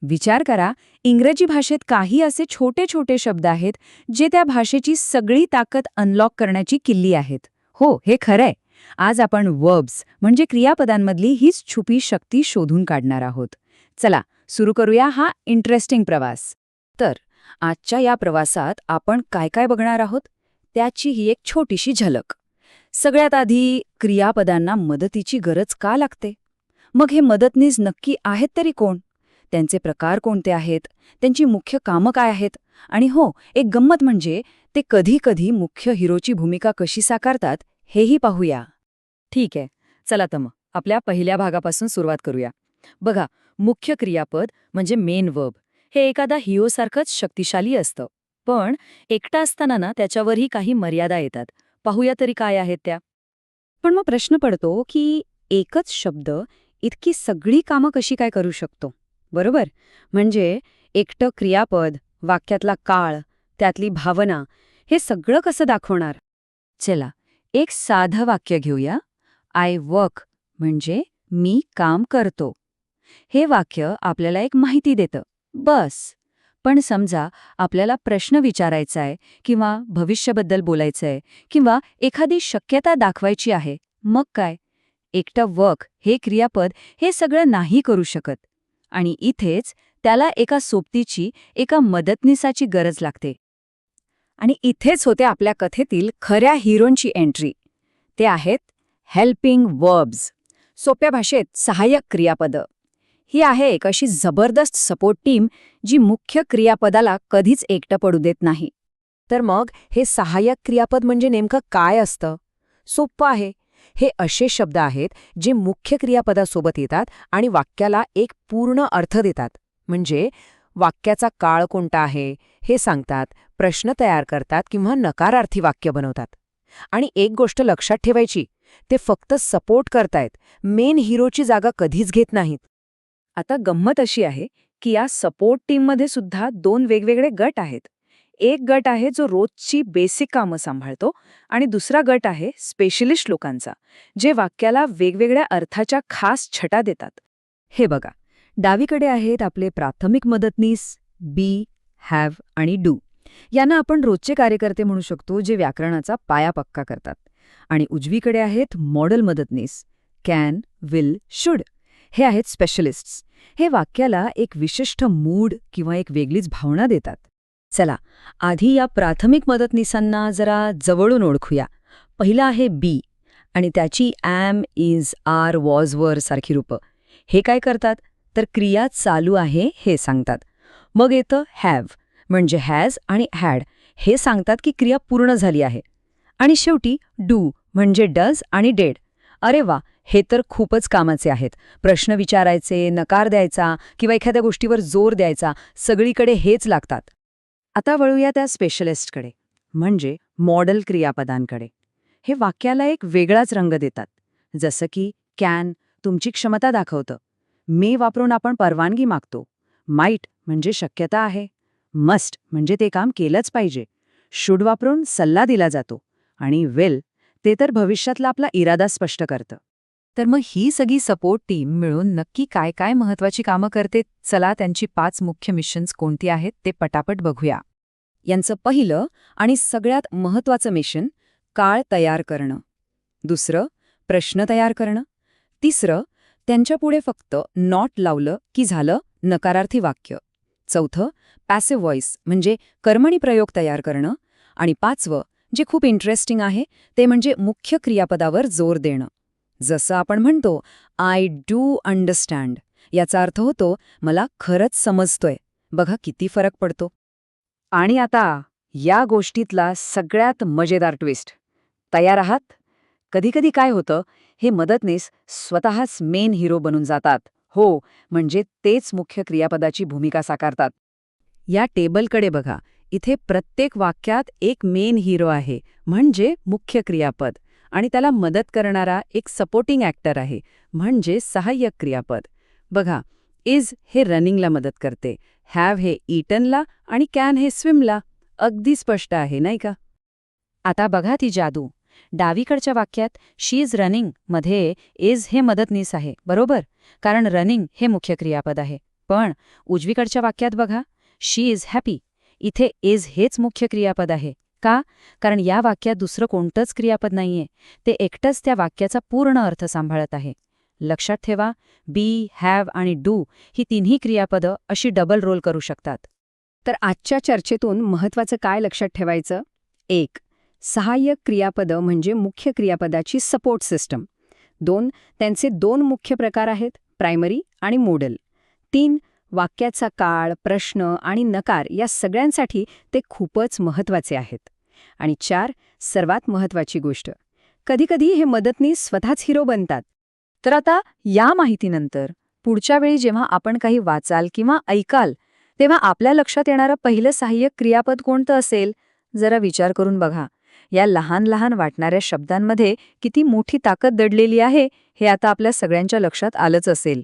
विचार करा, इंग्रजी भाषेत काही असे छोटे छोटे शब्द आहेत जे त्या भाषेची सगळी ताकद अनलॉक करण्याची किल्ली आहेत. हो, हे खरंय. आज आपण वर्ब्स म्हणजे क्रियापदांमधली हीच छुपी शक्ती शोधून काढणार आहोत. चला, सुरू करूया हा इंटरेस्टिंग प्रवास. तर आजच्या या प्रवासात आपण काय काय बघणार आहोत त्याची ही एक छोटीशी झलक. सगळ्यात आधी, क्रियापदांना मदतीची गरज का लागते? मग हे मदतनीस नक्की आहेत तरी कोण? त्यांचे प्रकार कोणते आहेत? त्यांची मुख्य कामं काय आहेत? आणि हो, एक गंमत म्हणजे ते कधी कधी मुख्य हिरोची भूमिका कशी साकारतात हेही पाहूया. ठीक आहे, चला तर मग आपल्या पहिल्या भागापासून सुरुवात करूया. बघा, मुख्य क्रियापद म्हणजे मेन वर्ब हे एखादा हिरोसारखंच शक्तिशाली असतं. पण एकटा असताना ना त्याच्यावरही काही मर्यादा येतात. पाहूया तरी काय आहेत त्या. पण मग प्रश्न पडतो की एकच शब्द इतकी सगळी कामं कशी काय करू शकतो, बरोबर? म्हणजे एकटं क्रियापद, वाक्यातला काळ, त्यातली भावना, हे सगळं कसं दाखवणार? चला, एक साधं वाक्य घेऊया. आय वर्क म्हणजे मी काम करतो. हे वाक्य आपल्याला एक माहिती देतं, बस. पण समजा आपल्याला प्रश्न विचारायचा आहे किंवा भविष्याबद्दल बोलायचं आहे किंवा एखादी शक्यता दाखवायची आहे, मग काय? एकटं वर्क हे क्रियापद हे सगळं नाही करू शकत. आणि इथेच त्याला एका सोबतीची, एका मदतनीसाची गरज लागते. आणि इथेच होते आपल्या कथेतील खऱ्या हिरोंची एंट्री. ते आहेत हेल्पिंग वर्ब्स, सोप्या भाषेत सहाय्यक क्रियापदं. ही आहे एक अशी जबरदस्त सपोर्ट टीम जी मुख्य क्रियापदाला कधीच एकटं पडू देत नाही. तर मग हे सहाय्यक क्रियापद म्हणजे नेमकं काय असतं? सोपं आहे. हे असे शब्द आहेत जे मुख्य क्रियापदासोबत येतात आणि वाक्याला एक पूर्ण अर्थ देतात. म्हणजे वाक्याचा काळ कोणता आहे हे सांगतात, प्रश्न तयार करतात किंवा नकारार्थी वाक्य बनवतात. आणि एक गोष्ट लक्षात ठेवायची, ते फक्त सपोर्ट करतायत, मेन हिरोची जागा कधीच घेत नाहीत. आता गंमत अशी आहे की या सपोर्ट टीममध्ये सुद्धा दोन वेगवेगळे गट आहेत. एक गट आहे जो रोजची बेसिक कामं सांभाळतो आणि दुसरा गट आहे स्पेशलिस्ट लोकांचा, जे वाक्याला वेगवेगळ्या अर्थाच्या खास छटा देतात. हे बघा, डावीकडे आहेत आपले प्राथमिक मदतनीस बी, हॅव आणि डू. यांना आपण रोजचे कार्यकर्ते म्हणू शकतो, जे व्याकरणाचा पाया पक्का करतात. आणि उजवीकडे आहेत मॉडल मदतनीस कॅन, विल, शुड. हे आहेत स्पेशलिस्ट्स. हे वाक्याला एक विशिष्ट मूड किंवा एक वेगळीच भावना देतात. चला, आधी या प्राथमिक मदतनीसांना जरा जवळून ओळखूया. पहिला आहे बी आणि त्याची ॲम, इज, आर, वॉज, वर सारखी रूपं. हे काय करतात तर क्रिया चालू आहे हे सांगतात. मग येतं हॅव म्हणजे हॅज आणि हॅड. हे सांगतात की क्रिया पूर्ण झाली आहे. आणि शेवटी डू म्हणजे डज आणि डेड. अरे वा, हे तर खूपच कामाचे आहेत. प्रश्न विचारायचे, नकार द्यायचा किंवा एखाद्या गोष्टीवर जोर द्यायचा, सगळीकडे हेच लागतात. आता वळूया त्या स्पेशलिस्टकडे, म्हणजे मॉडल क्रियापदांकडे. हे वाक्याला एक वेगळाच रंग देतात. जसं की कॅन तुमची क्षमता दाखवतं, मे वापरून आपण परवानगी मागतो, माईट म्हणजे शक्यता आहे, मस्ट म्हणजे ते काम केलंच पाहिजे, शुड वापरून सल्ला दिला जातो, आणि विल ते तर भविष्यातला आपला इरादा स्पष्ट करतं. तर मग ही सगळी सपोर्ट टीम मिळून नक्की काय काय महत्वाची कामं करते? चला, त्यांची 5 मुख्य मिशन्स कोणती आहेत ते पटापट बघूया. यांचं पहिलं आणि सगळ्यात महत्वाचं मिशन काळ तयार करणं. दुसरं, प्रश्न तयार करणं. तिसरं, त्यांच्यापुढे फक्त नॉट लावलं की झालं नकारार्थी वाक्य. चौथं, पॅसिव्ह व्हॉइस म्हणजे कर्मणी प्रयोग तयार करणं. आणि पाचवं, जे खूप इंटरेस्टिंग आहे, ते म्हणजे मुख्य क्रियापदावर जोर देणं. जसं आपण म्हणतो आय डू अंडरस्टँड, याचा अर्थ होतो मला खरंच समजतोय. बघा किती फरक पडतो. आणि आता या गोष्टीतला सगळ्यात मजेदार ट्विस्ट. तयार आहात? कधीकधी काय होतं, हे मदतनीस स्वतःच मेन हिरो बनून जातात. हो, म्हणजे तेच मुख्य क्रियापदाची भूमिका साकारतात. या टेबलकडे बघा. इथे प्रत्येक वाक्यात एक मेन हिरो आहे, म्हणजे मुख्य क्रियापद, आणि त्याला मदत करणारा एक सपोर्टिंग ॲक्टर आहे, म्हणजे सहाय्यक क्रियापद. बघा, इज हे रनिंगला मदत करते, हॅव हे ईटनला आणि कॅन हे स्विमला. अगदी स्पष्ट आहे, नाही का? आता बघा ती जादू. डावीकडच्या वाक्यात शी इज रनिंग मध्ये इज हे मदतनीस आहे, बरोबर? कारण रनिंग हे मुख्य क्रियापद आहे. पण उजवीकडच्या वाक्यात बघा, शी इज हॅपी. इथे इज हेच मुख्य क्रियापद आहे. का? कारण या वाक्यात दुसरं कोणतंच क्रियापद नाहीये. ते एकटंच त्या वाक्याचा पूर्ण अर्थ सांभाळत आहे. लक्षात ठेवा, बी, हॅव आणि डू ही तिन्ही क्रियापदं अशी डबल रोल करू शकतात. तर आजच्या चर्चेतून महत्त्वाचं काय लक्षात ठेवायचं? 1. सहाय्यक क्रियापदं म्हणजे मुख्य क्रियापदाची सपोर्ट सिस्टम. 2. त्यांचे 2 मुख्य प्रकार आहेत, प्रायमरी आणि मोडल. 3. वाक्याचा काळ, प्रश्न आणि नकार या सगळ्यांसाठी ते खूपच महत्त्वाचे आहेत. आणि 4. सर्वात महत्त्वाची गोष्ट, कधीकधी हे मदतनीस स्वतःच हिरो बनतात. तर आता या माहितीनंतर पुढच्या वेळी जेव्हा आपण काही वाचाल किंवा ऐकाल, तेव्हा आपल्या लक्षात येणारं पहिलं सहाय्यक क्रियापद कोणतं असेल? जरा विचार करून बघा. या लहान लहान वाटणाऱ्या शब्दांमध्ये किती मोठी ताकद दडलेली आहे हे आता आपल्या सगळ्यांच्या लक्षात आलंच असेल.